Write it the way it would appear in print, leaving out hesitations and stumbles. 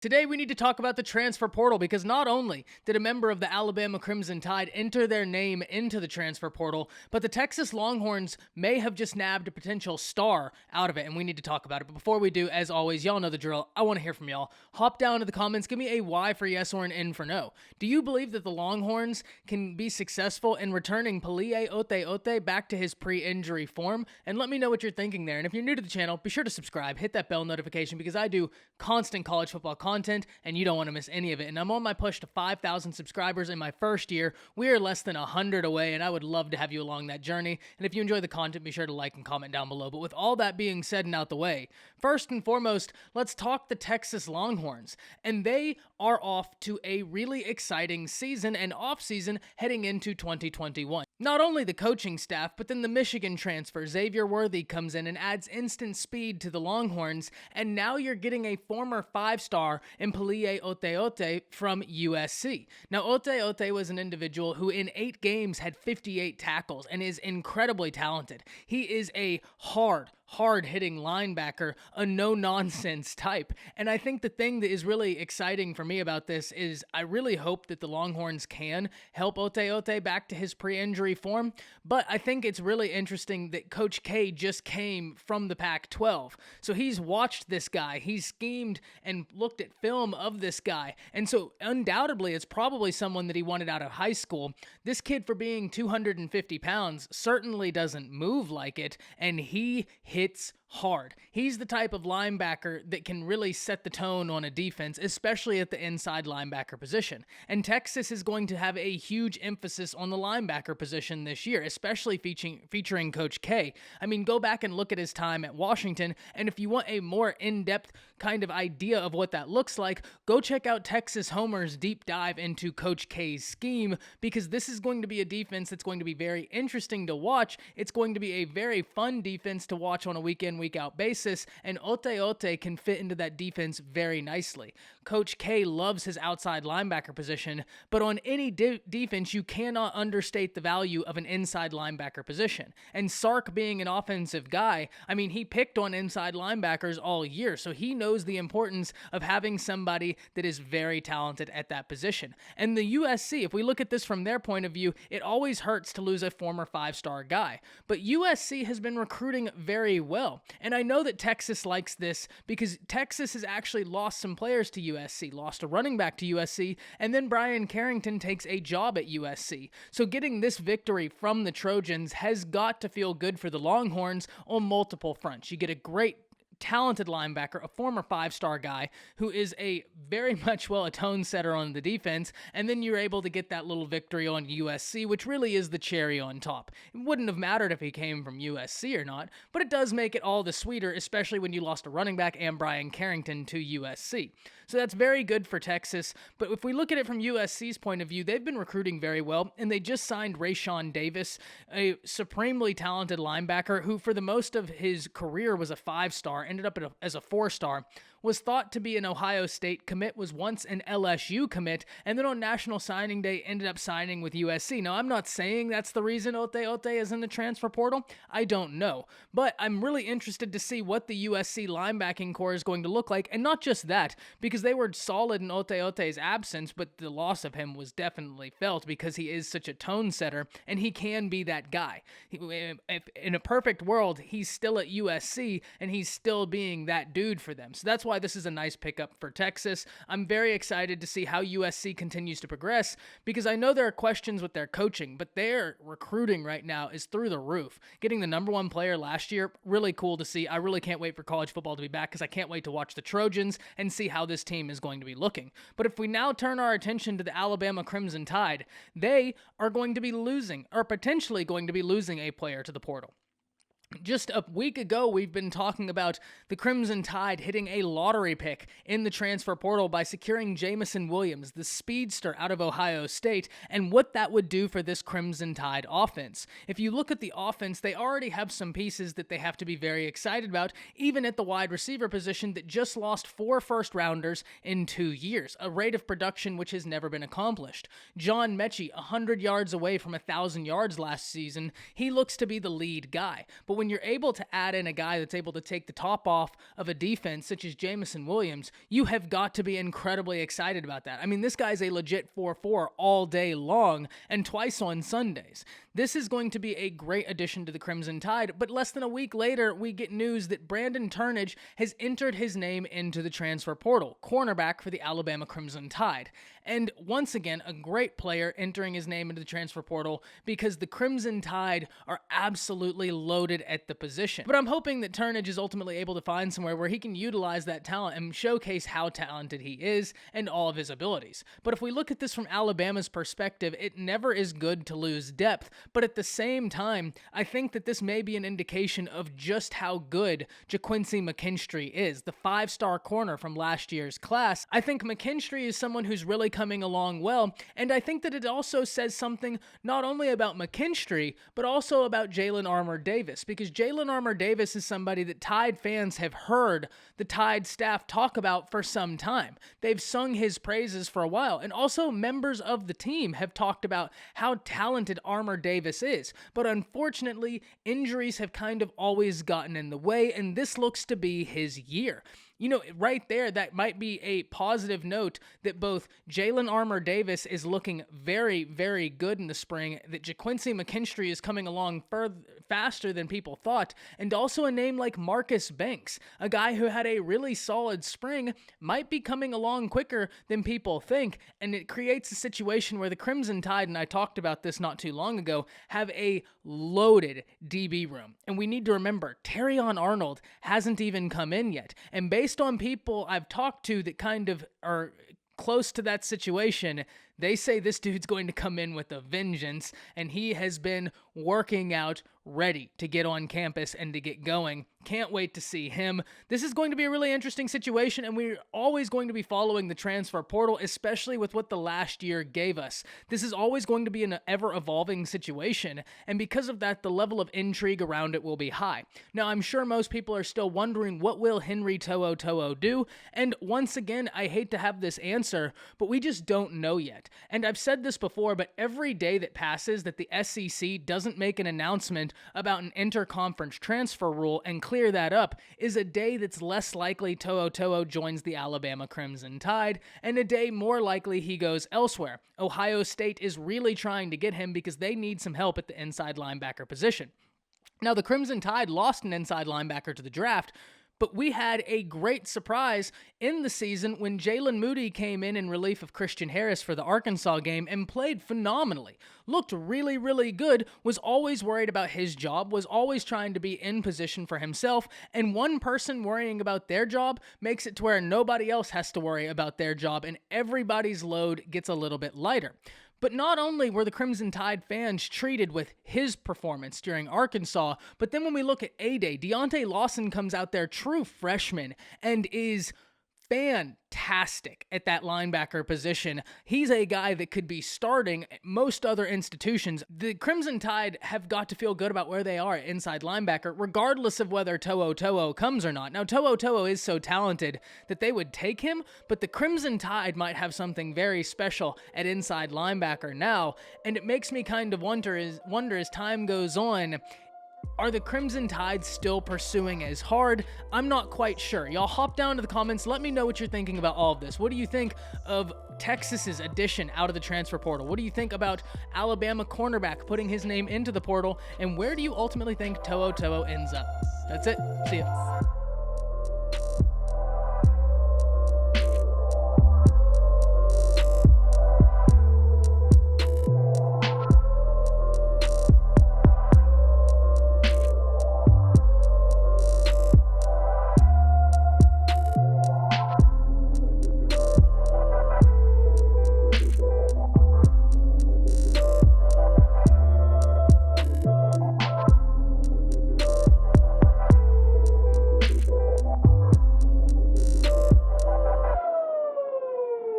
Today, we need to talk about the transfer portal because not only did a member of the Alabama Crimson Tide enter their name into the transfer portal, but the Texas Longhorns may have just nabbed a potential star out of it, and we need to talk about it. But before we do, as always, y'all know the drill. I want to hear from y'all. Hop down to the comments. Give me a Y for yes or an N for no. Do you believe that the Longhorns can be successful in returning Palaie Gaoteote back to his pre-injury form? And let me know what you're thinking there. And if you're new to the channel, be sure to subscribe. Hit that bell notification because I do constant college football content, and you don't want to miss any of it. And I'm on my push to 5,000 subscribers in my first year. We are less than 100 away, and I would love to have you along that journey. And if you enjoy the content, be sure to like and comment down below. But with all that being said and out the way, first and foremost, let's talk the Texas Longhorns. And they are off to a really exciting season and off-season heading into 2021. Not only the coaching staff, but then the Michigan transfer, Xavier Worthy, comes in and adds instant speed to the Longhorns, and now you're getting a former five-star in Palaie Gaoteote from USC. Now, Gaoteote was an individual who in 8 games had 58 tackles and is incredibly talented. He is a hard-hitting linebacker, a no-nonsense type. And I think the thing that is really exciting for me about this is I really hope that the Longhorns can help Gaoteote back to his pre-injury form, but I think it's really interesting that Coach K just came from the Pac-12. So he's watched this guy, he's schemed and looked at film of this guy, and so undoubtedly it's probably someone that he wanted out of high school. This kid, for being 250 pounds, certainly doesn't move like it, and he hits hard. He's the type of linebacker that can really set the tone on a defense, especially at the inside linebacker position. And Texas is going to have a huge emphasis on the linebacker position this year, especially featuring Coach K. I mean, go back and look at his time at Washington, and if you want a more in-depth kind of idea of what that looks like, go check out Texas Homer's deep dive into Coach K's scheme, because this is going to be a defense that's going to be very interesting to watch. It's going to be a very fun defense to watch on a week-in, week-out basis, and Gaoteote can fit into that defense very nicely. Coach K loves his outside linebacker position, but on any defense, you cannot understate the value of an inside linebacker position. And Sark, being an offensive guy, I mean, he picked on inside linebackers all year, so he knows the importance of having somebody that is very talented at that position. And the USC, if we look at this from their point of view, it always hurts to lose a former 5-star guy. But USC has been recruiting very well. And I know that Texas likes this because Texas has actually lost some players to USC, lost a running back to USC, and then Brian Carrington takes a job at USC. So getting this victory from the Trojans has got to feel good for the Longhorns on multiple fronts. You get a great talented linebacker, a former 5-star guy who is a very much a tone setter on the defense, and then you're able to get that little victory on USC, which really is the cherry on top. It wouldn't have mattered if he came from USC or not, but it does make it all the sweeter, especially when you lost a running back and Brian Carrington to USC. So that's very good for Texas, but if we look at it from USC's point of view, they've been recruiting very well, and they just signed Rayshawn Davis, a supremely talented linebacker who for the most of his career was a 5-star, ended up as a 4-star, was thought to be an Ohio State commit, was once an LSU commit, and then on National Signing Day ended up signing with USC. Now, I'm not saying that's the reason Gaoteote is in the transfer portal. I don't know. But I'm really interested to see what the USC linebacking core is going to look like, and not just that, because they were solid in Gaoteote's absence, but the loss of him was definitely felt because he is such a tone setter, and he can be that guy. If in a perfect world, he's still at USC, and he's still being that dude for them. So that's why this is a nice pickup for Texas. I'm very excited to see how USC continues to progress because I know there are questions with their coaching, but their recruiting right now is through the roof. Getting the #1 player last year, really cool to see. I really can't wait for college football to be back because I can't wait to watch the Trojans and see how this team is going to be looking. But if we now turn our attention to the Alabama Crimson Tide, they are going to be losing, or potentially going to be losing, a player to the portal. Just a week ago, we've been talking about the Crimson Tide hitting a lottery pick in the transfer portal by securing Jamison Williams, the speedster out of Ohio State, and what that would do for this Crimson Tide offense. If you look at the offense, they already have some pieces that they have to be very excited about, even at the wide receiver position that just lost 4 first-rounders in 2 years, a rate of production which has never been accomplished. John Mechie, 100 yards away from 1,000 yards last season, he looks to be the lead guy. But when you're able to add in a guy that's able to take the top off of a defense such as Jamison Williams, you have got to be incredibly excited about that. I mean, this guy's a legit 4-4 all day long and twice on Sundays. This is going to be a great addition to the Crimson Tide, but less than a week later, we get news that Brandon Turnage has entered his name into the transfer portal, cornerback for the Alabama Crimson Tide. And once again, a great player entering his name into the transfer portal because the Crimson Tide are absolutely loaded at the position. But I'm hoping that Turnage is ultimately able to find somewhere where he can utilize that talent and showcase how talented he is and all of his abilities. But if we look at this from Alabama's perspective, it never is good to lose depth. But at the same time, I think that this may be an indication of just how good JaQuincy McKinstry is, the 5-star corner from last year's class. I think McKinstry is someone who's really coming along well, and I think that it also says something not only about McKinstry, but also about Jalen Armour-Davis, because Jalen Armour-Davis is somebody that Tide fans have heard the Tide staff talk about for some time. They've sung his praises for a while, and also members of the team have talked about how talented Armour-Davis is, but unfortunately, injuries have kind of always gotten in the way, and this looks to be his year. You know, right there, that might be a positive note that both Jalen Armour-Davis is looking very, very good in the spring, that JaQuincy McKinstry is coming along faster than people thought, and also a name like Marcus Banks, a guy who had a really solid spring, might be coming along quicker than people think, and it creates a situation where the Crimson Tide, and I talked about this not too long ago, have a loaded DB room. And we need to remember, Terrion Arnold hasn't even come in yet, and based on people I've talked to that kind of are close to that situation, they say this dude's going to come in with a vengeance, and he has been working out ready to get on campus and to get going. Can't wait to see him. This is going to be a really interesting situation, and we're always going to be following the transfer portal, especially with what the last year gave us. This is always going to be an ever-evolving situation, and because of that, the level of intrigue around it will be high. Now, I'm sure most people are still wondering, what will Henry To'oTo'o do? And once again, I hate to have this answer, but we just don't know yet. And I've said this before, but every day that passes that the SEC doesn't make an announcement about an interconference transfer rule and clear that up is a day that's less likely To'oTo'o joins the Alabama Crimson Tide, and a day more likely he goes elsewhere. Ohio State is really trying to get him because they need some help at the inside linebacker position. Now, the Crimson Tide lost an inside linebacker to the draft, but we had a great surprise in the season when Jalen Moody came in relief of Christian Harris for the Arkansas game and played phenomenally. Looked really, really good, was always worried about his job, was always trying to be in position for himself, and one person worrying about their job makes it to where nobody else has to worry about their job, and everybody's load gets a little bit lighter. But not only were the Crimson Tide fans treated with his performance during Arkansas, but then when we look at A-Day, Deontay Lawson comes out there, true freshman, and is fantastic at that linebacker position. He's a guy that could be starting at most other institutions. The Crimson Tide have got to feel good about where they are at inside linebacker, regardless of whether To'oTo'o comes or not. Now, To'oTo'o is so talented that they would take him, but the Crimson Tide might have something very special at inside linebacker now, and it makes me kind of wonder as time goes on, are the Crimson Tide still pursuing as hard? I'm not quite sure. Y'all hop down to the comments. Let me know what you're thinking about all of this. What do you think of Texas's addition out of the transfer portal? What do you think about Alabama cornerback putting his name into the portal? And where do you ultimately think To'oTo'o ends up? That's it. See ya.